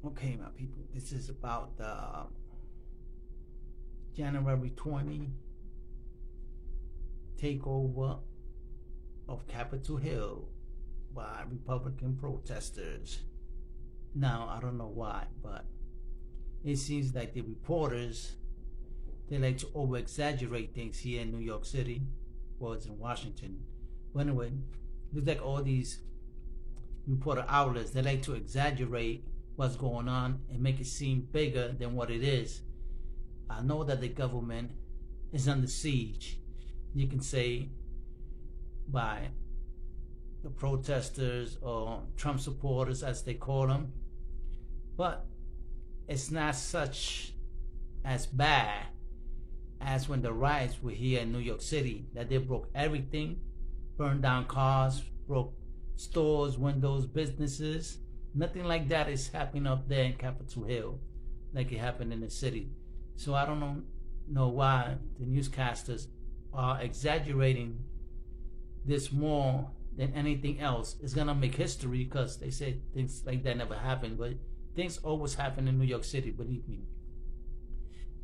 Okay, my people, this is about the January 20 takeover of Capitol Hill by Republican protesters. Now, I don't know why, but it seems like the reporters, they like to over-exaggerate things here in New York City, well, it's in Washington. But anyway, looks like all these reporter outlets, they like to exaggerate what's going on and make it seem bigger than what it is. I know that the government is under siege, you can say, by the protesters or Trump supporters, as they call them, but it's not such as bad as when the riots were here in New York City, that they broke everything, burned down cars, broke stores, windows, businesses. Nothing like that is happening up there in Capitol Hill like it happened in the city. So I don't know why the newscasters are exaggerating this more than anything else. It's gonna make history because they say things like that never happened, but things always happen in New York City, believe me.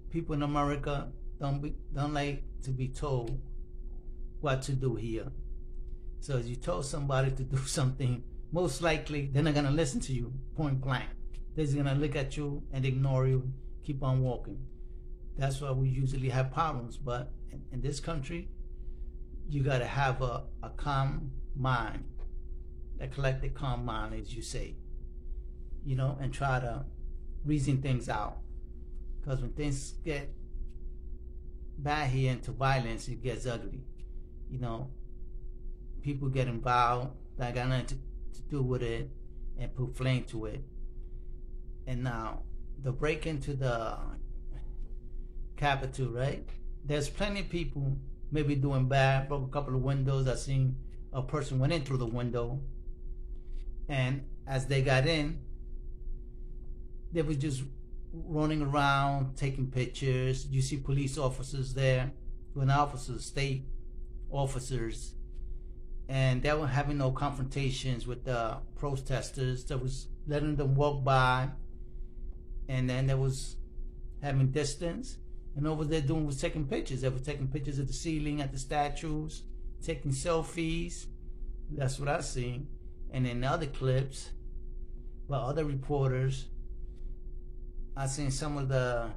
People in America don't like to be told what to do here. So if you told somebody to do something, most likely they're not gonna listen to you, point blank. They're just gonna look at you and ignore you, keep on walking. That's why we usually have problems. But in this country, you gotta have a calm mind, a collected calm mind, as you say, you know, and try to reason things out. Because when things get bad here into violence, it gets ugly. You know, people get involved that got nothing to do with it and put flame to it. And now the break into the Capitol, right? There's plenty of people maybe doing bad, broke a couple of windows. I seen a person went in through the window, and as they got in, they was just running around taking pictures. You see police officers there, when officers, state officers, and they were having no confrontations with the protesters. They was letting them walk by, and then they was having distance. And over there doing was taking pictures. They were taking pictures of the ceiling, at the statues, taking selfies. That's what I seen. And in other clips by other reporters, I seen some of the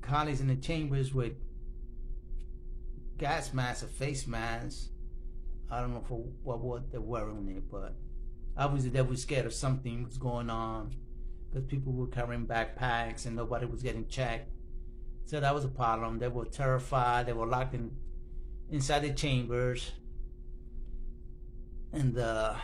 colleagues in the chambers with gas masks or face masks. I don't know for what they're wearing it, but obviously they were scared of something was going on, because people were carrying backpacks and nobody was getting checked. So that was a problem. They were terrified. They were locked inside the chambers, and the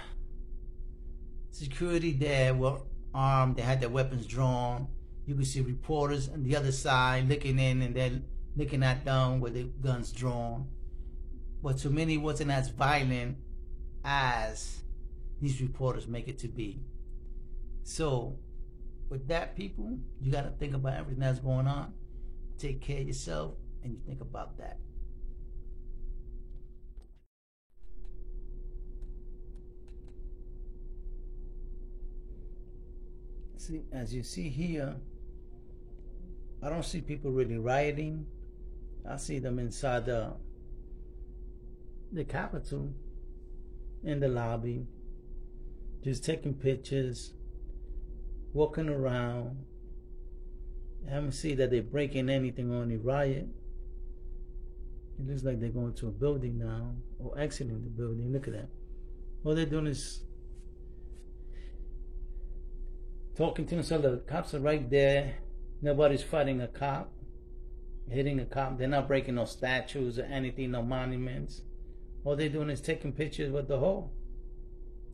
security there were armed. They had their weapons drawn. You could see reporters on the other side looking in, and then looking at them with their guns drawn. But to many, it wasn't as violent as these reporters make it to be. So with that, people, you got to think about everything that's going on. Take care of yourself, and you think about that. See, as you see here, I don't see people really rioting. I see them inside the Capitol, in the lobby, just taking pictures, walking around. I haven't seen that they're breaking anything on the riot. It looks like they're going to a building now, or exiting the building. Look at that. All they're doing is talking to themselves. The cops are right there. Nobody's fighting a cop, hitting a cop. They're not breaking no statues or anything, no monuments. All they're doing is taking pictures with the hall,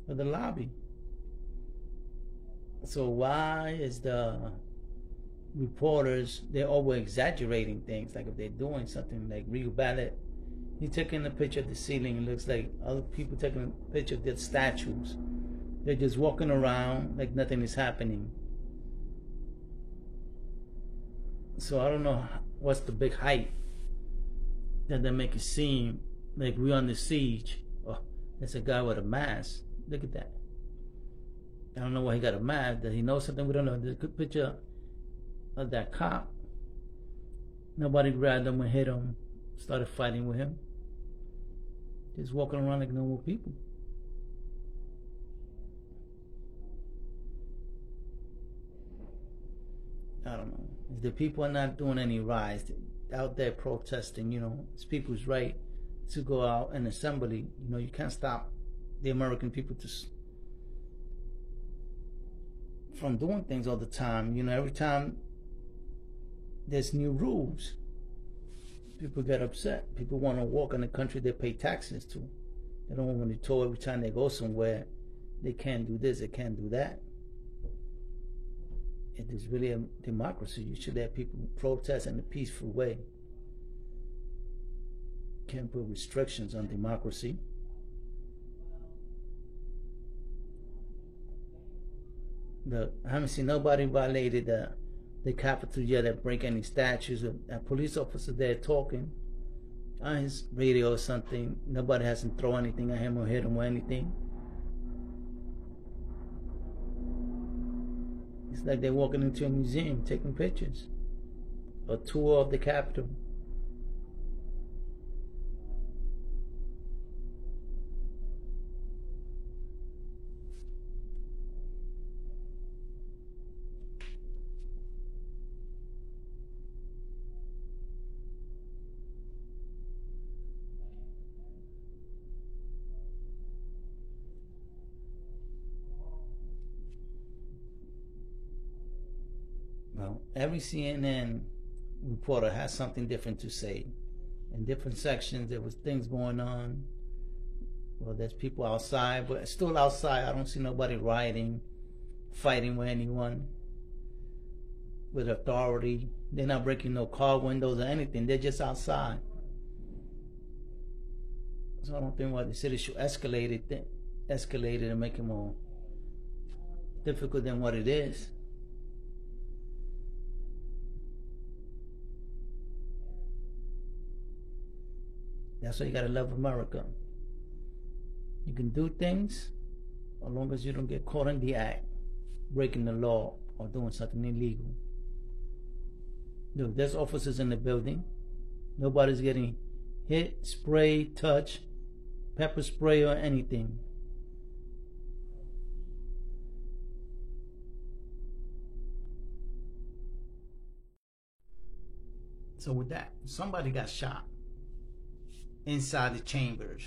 with the lobby. So why is the reporters, they're over exaggerating things? Like if they're doing something like real bad, he taking a picture of the ceiling, it looks like other people taking a picture of their statues. They're just walking around like nothing is happening. So I don't know what's the big hype that they make it seem like we're under siege. Oh, there's a guy with a mask. Look at that. I don't know why he got mad. That he knows something we don't know. There's a good picture of that cop. Nobody grabbed him and hit him, started fighting with him. Just walking around like normal people. I don't know. If the people are not doing any riots, out there protesting, it's people's right to go out and assembly. You can't stop the American people from doing things all the time. Every time there's new rules, people get upset. People want to walk in the country they pay taxes to. They don't want to be told every time they go somewhere they can't do this, they can't do that. It is really a democracy. You should let people protest in a peaceful way. Can't put restrictions on democracy. Look, I haven't seen nobody violated the Capitol yet that break any statues. A police officer there talking on his radio or something. Nobody hasn't thrown anything at him or hit him or anything. It's like they're walking into a museum taking pictures. A tour of the Capitol. Well, every CNN reporter has something different to say. In different sections, there was things going on. Well, there's people outside, but still outside. I don't see nobody rioting, fighting with anyone, with authority. They're not breaking no car windows or anything. They're just outside. So I don't think why the city should escalate it and make it more difficult than what it is. That's why you gotta love America. You can do things as long as you don't get caught in the act, breaking the law or doing something illegal. Look, there's officers in the building. Nobody's getting hit, sprayed, touched, pepper spray or anything. So with that, somebody got shot inside the chambers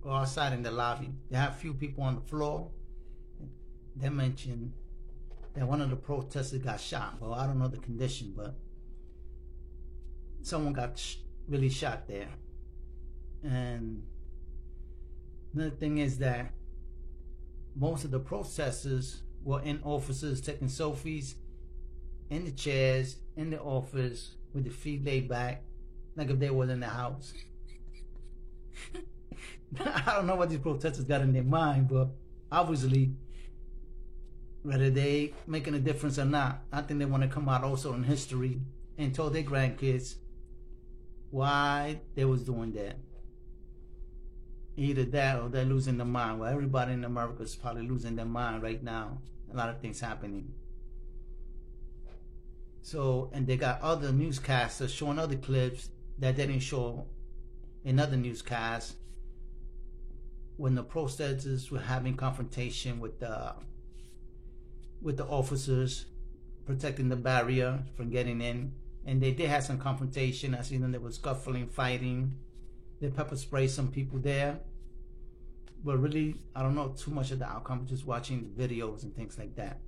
or outside in the lobby. They have a few people on the floor. They mentioned that one of the protesters got shot. Well, I don't know the condition, but someone got really shot there. And another thing is that most of the protesters were in offices taking selfies in the chairs in the office with the feet laid back like if they was in the house. I don't know what these protesters got in their mind, but obviously, whether they making a difference or not, I think they want to come out also in history and tell their grandkids why they was doing that. Either that or they're losing their mind. Well, everybody in America is probably losing their mind right now. A lot of things happening. So, and they got other newscasters showing other clips that they didn't show in other newscasts when the protesters were having confrontation with the officers protecting the barrier from getting in. And they did have some confrontation. I seen them, there was scuffling, fighting. They pepper sprayed some people there. But really, I don't know too much of the outcome, just watching the videos and things like that.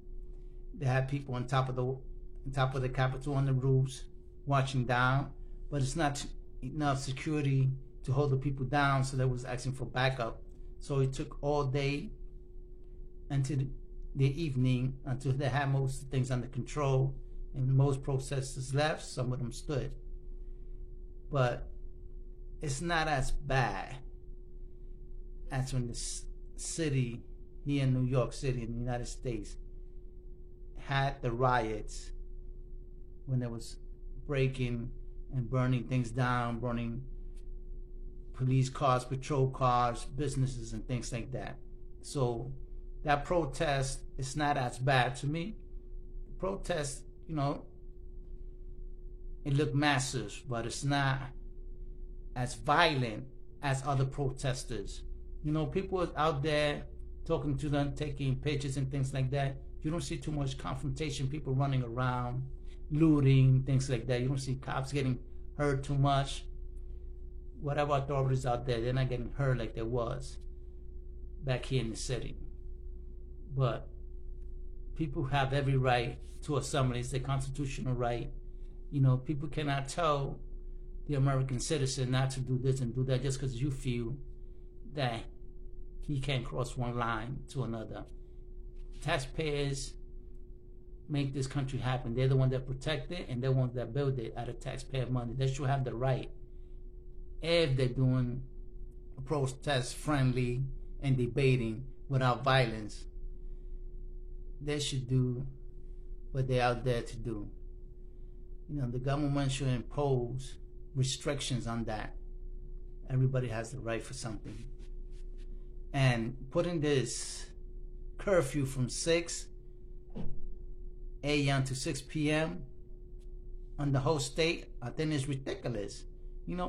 They had people on top of the Capitol on the roofs watching down, but it's not enough security to hold the people down, so they was asking for backup. So it took all day until the evening until they had most things under control, and most protesters left. Some of them stood, but it's not as bad as when the city here in New York City in the United States had the riots when there was breaking and burning things down, burning police cars, patrol cars, businesses and things like that. So that protest is not as bad to me. Protest, it looked massive, but it's not as violent as other protesters. People out there talking to them, taking pictures and things like that. You don't see too much confrontation, people running around, looting, things like that. You don't see cops getting hurt too much. Whatever authorities out there, they're not getting hurt like there was back here in the city. But people have every right to assembly. It's their constitutional right. People cannot tell the American citizen not to do this and do that just because you feel that he can't cross one line to another. Taxpayers make this country happen. They're the ones that protect it, and they're the ones that build it out of taxpayer money. They should have the right, if they're doing a protest friendly and debating without violence, they should do what they're out there to do. The government should impose restrictions on that. Everybody has the right for something. And putting this curfew from 6 a.m. to 6 p.m. on the whole state, I think it's ridiculous.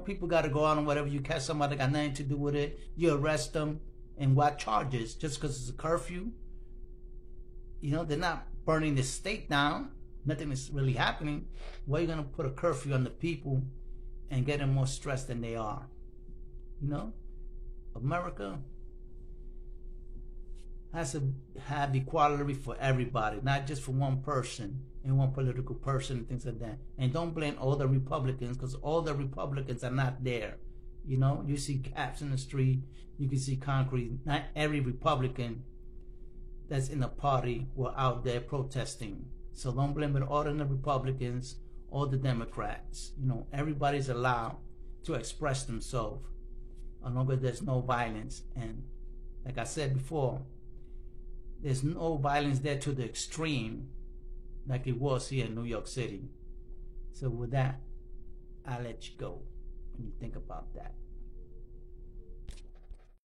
People got to go out and whatever. You catch somebody that got nothing to do with it, you arrest them, and what charges? Just because it's a curfew? They're not burning the state down. Nothing is really happening. Why are you going to put a curfew on the people and get them more stressed than they are? America has to have equality for everybody, not just for one person and one political person and things like that. And don't blame all the Republicans, because all the Republicans are not there. You see caps in the street, you can see concrete. Not every Republican that's in the party were out there protesting. So don't blame it all on the Republicans or the Democrats. Everybody's allowed to express themselves as long as there's no violence. And like I said before, there's no violence there to the extreme like it was here in New York City. So with that, I'll let you go when you think about that.